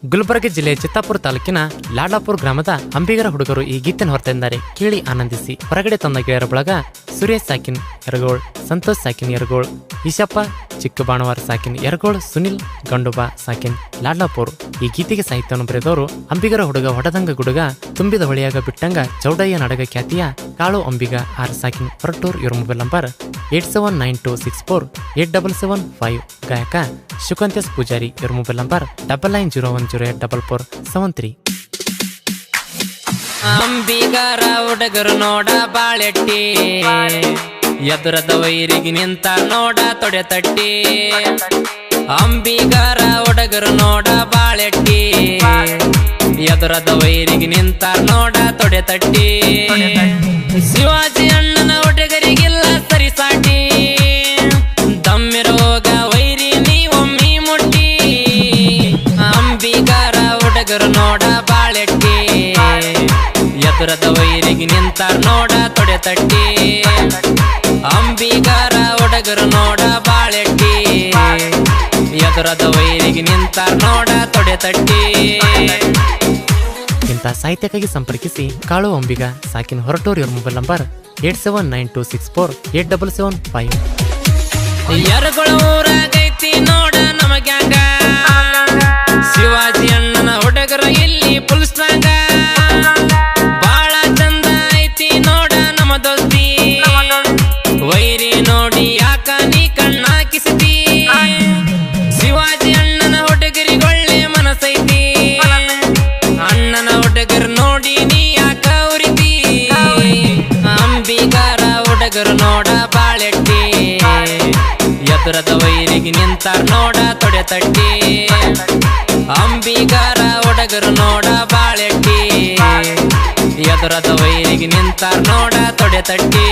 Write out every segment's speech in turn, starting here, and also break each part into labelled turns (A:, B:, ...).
A: ಗುಲ್ಬರ್ಗ ಜಿಲ್ಲೆಯ ಚಿತ್ತಾಪುರ ತಾಲೂಕಿನ ಲಾಡ್ಲಾಪುರ ಗ್ರಾಮದ ಅಂಬಿಗರ ಹುಡುಗರು ಈ ಗೀತೆಯನ್ನು ಹೊರತಂದಿದ್ದಾರೆ. ಕೇಳಿ ಆನಂದಿಸಿ. ಹೊರಗಡೆ ತಂದ ಗೆಳೆಯರ ಬಳಗ ಸುರೇಶ್ ಸಾಕಿನ್ ಯರಗೋಳ್, ಸಂತೋಷ್ ಸಾಕಿನ್ ಯರಗೋಳ್, ಈಶಪ್ಪ ಚಿಕ್ಕಬಾಣವಾರ ಸಾಕಿನ್ ಯರಗೋಳ್, ಸುನಿಲ್ ಗಂಡುಬಾ ಸಾಕಿನ್ ಲಾಡ್ಲಾಪುರ್. ಈ ಗೀತೆಗೆ ಸಾಹಿತ್ಯವನ್ನು ಬರೆದವರು ಅಂಬಿಗರ ಹುಡುಗ ಹೊಡದಂಗ ಗುಡುಗ, ತುಂಬಿದ ಹೊಳೆಯಾಗ ಬಿಟ್ಟಂಗ ಚೌಡಯ್ಯ ನಾಡಗ ಖ್ಯಾತಿಯ ಕಾಳು ಅಂಬಿಗ ಆರ್ ಸಾಕಿನ್ ಹೊರಟೂರ್. ಇವ್ರ ಮೊಬೈಲ್ ನಂಬರ್ 8792648775. ಗಾಯಕ ಶುಕಂತ್ಯಸ್ ಪೂಜಾರಿ. ಇವ್ರ ಮೊಬೈಲ್ ನಂಬರ್ 9901084473.
B: ಅಂಬಿಗರ ಹುಡುಗರು ನೋಡ ಬಾಳೆಟ್ಟಿ, ಎದುರದ ವೈರಿಗೆ ನಿಂತ ನೋಡ ತೊಡೆ ತಟ್ಟಿ. ಅಂಬಿಗರ ಹುಡುಗರು ನೋಡ ಬಾಳೆಟ್ಟಿ, ಎದುರದ ವೈರಿಗೆ ನಿಂತ ನೋಡ ತೊಡೆ ತಟ್ಟಿ. ಶಿವಾಜಿ ಅಣ್ಣನ ಹುಡುಗರಿಗಿಲ್ಲ ಸರಿಸಾಟಿ, ದಮ್ಮಿರೋಗ ವೈರಿ ನೀವೊಮ್ಮಿ ಮುಟ್ಟಿ. ಅಂಬಿಗರ ಹುಡುಗರು ನೋಡ ಬಾಳೆಟ್ಟಿ, ಎದುರದ ವೈರಿಗೆ ನಿಂತ ನೋಡ ತೊಡೆ ತಟ್ಟಿ. ಅಂಬಿಗರ ಹುಡುಗರು ನೋಡ ಬಾಳೆಟ್ಟಿ, ಎದುರದ ವೈರಿಗೆ ನಿಂತ ನೋಡ ತೊಡೆ ತಟ್ಟಿ.
A: ಇಂಥ ಸಾಹಿತ್ಯಕ್ಕಾಗಿ ಸಂಪರ್ಕಿಸಿ ಕಾಳು ಅಂಬಿಗ ಸಾಕಿನ್ ಹೊರಟೂರ್. ಇವ್ರ ಮೊಬೈಲ್ ನಂಬರ್ 8792648775.
B: ಯರಗೋಳ ಊರಾಗೈತಿ ನೋಡ ನಮಗ್ಯಾಂಗ, ಶಿವಾಜಿ ಅಣ್ಣನ ಹುಡುಗರ ಇಲ್ಲಿ ಫುಲ್ ಸ್ಟ್ರಾಂಗ. ಬಾಳ ಚಂದ ಐತಿ ನೋಡ ನಮ್ಮ ದೋಸ್ತಿ, ವೈರಿ ನೋಡಿ ಯಾಕ ನೀ ಕಣ್ಣಾಕಿಸ್ತಿ. ಶಿವಾಜಿ ಅಣ್ಣನ ಹುಡುಗರಿಗೊಳ್ಳೆ ಮನಸೈತಿ, ಅಣ್ಣನ ಹುಡುಗರು ನೋಡಿ ನೀ ಯಾಕ ಉರಿತಿ. ಅಂಬಿಗರ ಹುಡುಗರು ನೋಡ ಬಾಳೆಟ್ಟಿ, ಎದುರದ ವೈರಿಗೆ ನಿಂತ ನೋಡ ತೊಡೆ ತಟ್ಟಿ. ಅಂಬಿಗರ ಹುಡುಗರು ನೋಡ ಬಾಳೆಟ್ಟಿ, ಎದುರದ ವೈರಿಗೆ ನಿಂತ ನೋಡ ತೊಡೆ ತಟ್ಟಿ.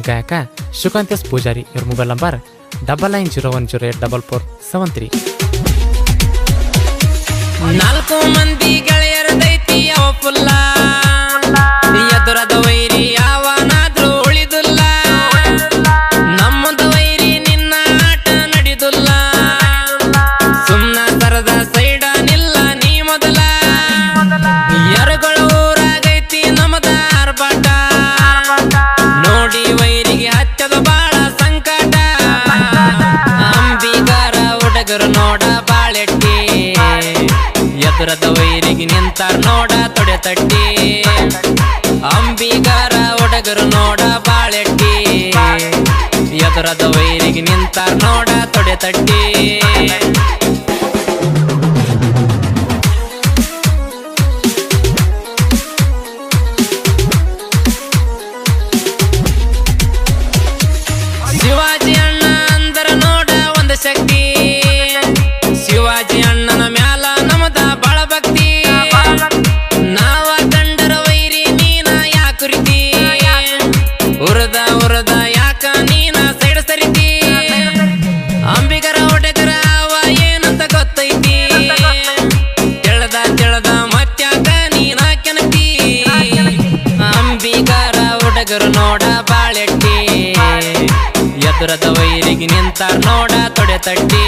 A: ಗಾಯಕ ಶುಕಾಂತ್ಯಸ್ ಪೂಜಾರಿ. ಇವ್ರ ಮೊಬೈಲ್ ನಂಬರ್ 9901084473.
B: 4 ಮಂದಿ ಗೆಳೆಯರದೈತಿ ಅವ ಫುಲ್ಲ, ಎದುರದ ವೈರಿ ಯಾವನಾದ್ರೂ ಉಳಿದುಲ್ಲ. ನಮ್ಮದ ವೈರಿ ನಿನ್ನ ಆಟ ನಡೆದುಲ್ಲ, ಸುಮ್ನ ತರದ ಸೈಡ ನಿಲ್ಲ ನೀ ಮೊದಲ. ಯರಗೋಳ ಊರಾಗೈತಿ ನಮದ ಆರ್ಭಾಟ, ನೋಡಿ ವೈರಿಗೆ ಹಚ್ಚದ ಬಾಳ ಸಂಕಟ. ಅಂಬಿಗರ ಹುಡುಗರು ನೋಡ ಬಾಳೆಟ್ಟಿ, ಎದುರದ ವೈರಿಗೆ ನಿಂತ ನೋಡ ತೊಡೆ ತಟ್ಟಿ. ಅಂಬಿಗರ ಹುಡುಗರು ನೋಡ ಬಾಳೆಟ್ಟಿ, ಎದುರದ ವೈರಿಗೆ ನಿಂತ ನೋಡ ತೊಡೆ ತಟ್ಟಿ. ಶಿವಾಜಿ ಅಣ್ಣ ಅಂದರ ನೋಡ ಒಂದು ಶಕ್ತಿ, ಶಿವಾಜಿ ಅಣ್ಣನ ಮ್ಯಾಲ ನಮದ ಬಾಳ ಭಕ್ತಿ. ನಾವ ಕಂಡರ ವೈರಿ ನೀನ ಯಾಕುರಿತಿ, ಉರದ ಉರದ ಯಾಕ ನೀನ ಸೈಡ ಸರಿತಿ. ಅಂಬಿಗರ ಹುಡುಗರ ಅವ ಏನಂತ ಗೊತ್ತೈತಿ, ತೆಳದ ತೆಳದ ಮತ್ಯಾಕ ನೀನ ಕೆನತಿ. ಅಂಬಿಗರ ಹುಡುಗರು ನೋಡ ಬಾಳೆಟ್ಟಿ, ಎದುರದ ವೈರಿಗೆ ನಿಂತ ನೋಡ ತೊಡೆ ತಟ್ಟಿ.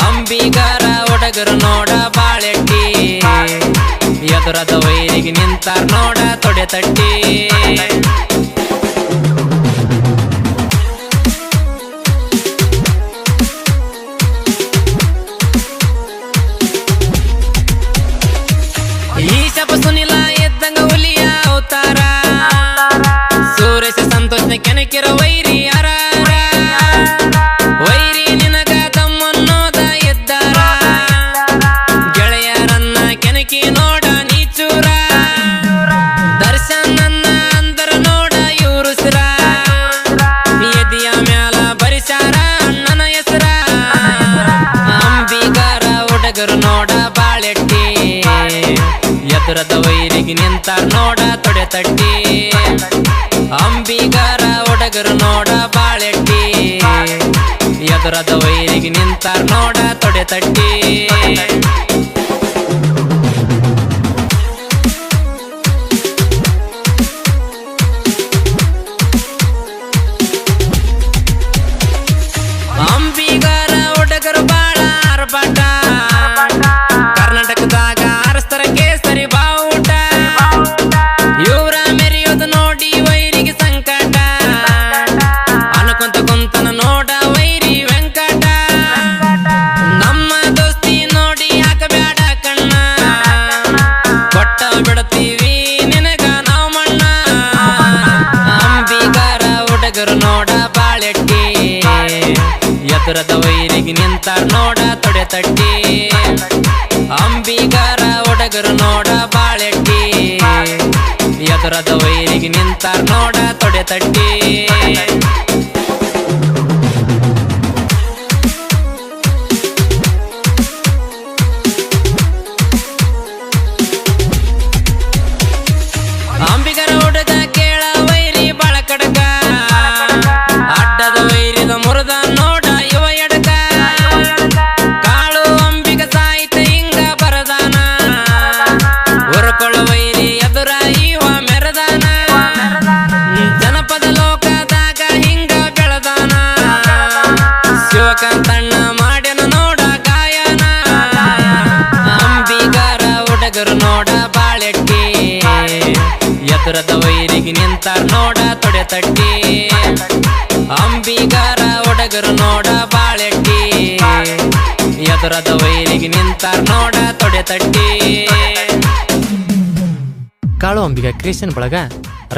B: ಅಂಬಿಗರ ಹುಡುಗರು ನೋಡ ಬಾಳೆಟ್ಟಿ, ಎದುರದ ವೈರಿಗೆ ನಿಂತ ನೋಡ ತೊಡೆ ತಟ್ಟಿ. ಈಶಪ್ಪ ಸುನಿಲ ಎದ್ದಂಗ ಹುಲಿಯ ಅವತಾರ, ಸುರೇಶ ಸಂತೋಷ ಕೆನಕಿರ ವೈರಿ ಯಾರ. ವೈರಿ ನಿನಗ ತಮ್ಮನ್ನೋದ ಎದ್ದಾರ, ಗೆಳೆಯರನ್ನ ಕೆನಕಿ ನೋಡ ನೀಚೂರ. ದರ್ಶನ್ ನನ್ನ ಅಂದರ ನೋಡ ಇವರು ಸುರ, ಎದಿಯ ಮ್ಯಾಲ ಬರಿಸಾರ ಅಣ್ಣನ ಹೆಸರ. ಅಂಬಿಗರ ಹುಡುಗರು ನೋಡ ಬಾಳೆಟ್ಟಿ, ಎದುರದ ವೈರಿಗೆ ನಿಂತ ನೋಡ ತೊಡೆ ತಟ್ಟಿ. ಅಂಬಿಗರ ಹುಡುಗರು ನೋಡ ಬಾಳೆಟ್ಟಿ, ಎದುರದ ವೈರಿಗೆ ನಿಂತ ನೋಡ ತೊಡೆ ತಟ್ಟಿ. ಅಂಬಿಗ ಎದುರದ ವೈರಿಗೆ ನಿಂತಾರ ನೋಡ ತೊಡೆ ತಟ್ಟಿ ಅಂಬಿಗರ ಹುಡುಗರು ನೋಡ ಬಾಳೆಟ್ಟಿ ಎದುರದ ವೈರಿಗೆ ನಿಂತಾರ ನೋಡ ತೊಡೆ ತಟ್ಟಿ ಅಂಬಿಗರ ಹುಡುಗ ಕೇಳ ವೈರಿ ಬಾಳ ಕಡಕ ಅಡ್ಡದ ವೈರಿದ ಮುರಿದ ನೋಡ ಇವ ಎಡಕ ಕಾಳು ಅಂಬಿಗ ಸಾಹಿತ್ಯ ಹಿಂಗ ಬರದಾನ ಉರ್ಕೊಳ್ಳ ವೈರಿ ಎದುರ ಇವ ಮೆರದಾನ ಜನಪದ ಲೋಕದಾಗ ಹಿಂಗ ಬೆಳದಾನ ಶಿವಕಾಂತಣ್ಣ ಮಾಡ್ಯನ ನೋಡ ಗಾಯನ ಅಂಬಿಗರ ಹುಡುಗರು ನೋಡ ಬಾಳೆಟ್ಟಿ ಎದುರದ ವೈರಿಗೆ ನಿಂತಾರ ನೋಡ ತೊಡೆ ತಟ್ಟಿ ಅಂಬಿಗರ ಹುಡುಗರು ನೋಡ ಬಾಳೆಟ್ಟಿ ಎದುರದ ವೈರಿಗೆ ನಿಂತಾರ ನೋಡ ತೊಡೆ ತಟ್ಟಿ
A: ಕಾಳು ಅಂಬಿಗ ಕ್ರಿಯೇಷನ್ ಬಳಗ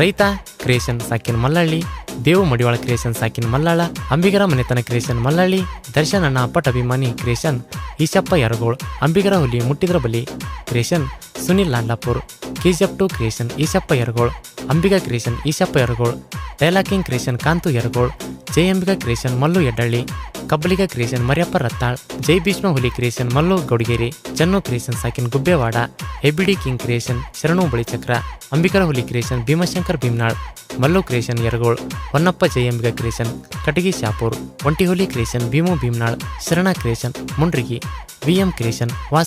A: ರೈತ ಕ್ರಿಯೇಷನ್ ಸಾಕಿನ ಮಲ್ಲಳ್ಳಿ, ದೇವು ಮಡಿವಾಳ ಕ್ರಿಯೇಷನ್ ಸಾಕಿನ ಮಲ್ಲಾಳ, ಅಂಬಿಗರ ಮನೆತನ ಕ್ರಿಯೇಷನ್ ಮಲ್ಲಳ್ಳಿ, ದರ್ಶನ್ ಅಣ್ಣ ಅಪ್ಪಟ ಅಭಿಮಾನಿ ಕ್ರಿಯೇಷನ್ ಈಶಪ್ಪ ಯರಗೋಳ್, ಅಂಬಿಗರ ಹುಲಿ ಮುಟ್ಟಿದ್ರ ಬಲಿ creation Sunil Landlapur, KGF 2 creation Eshappa Yaragol, Ambiga creation Eshappa Yaragol, dialogue king creation Kantu Yaragol, Jai Ambiga creation Mallu Yeddalli, Kabbaliga creation Maryappa Rattal, Jai Bhishma ಹುಲಿ ಕ್ರಿಯೇಷನ್ ಮಲ್ಲು ಗೌಡಗೇರಿ, ಚನ್ನು ಕ್ರಿಯೇಷನ್ ಸಾಕಿನ್ ಗುಬ್ಬೇವಾಡ, ಹೆಬಿಡಿ ಕಿಂಗ್ ಕ್ರಿಯೇಷನ್ ಶರಣು ಬಳಿಚಕ್ರ, ಅಂಬಿಕರ ಹುಲಿ creation Bhimashankar Bhimnal, Mallu creation Yaragol, Honnappa Jai Ambiga creation Katagi Shapur, ಒಂಟಿಹುಲಿ creation Bhimu Bhimnal, Sharana creation Mundrigi, VM creation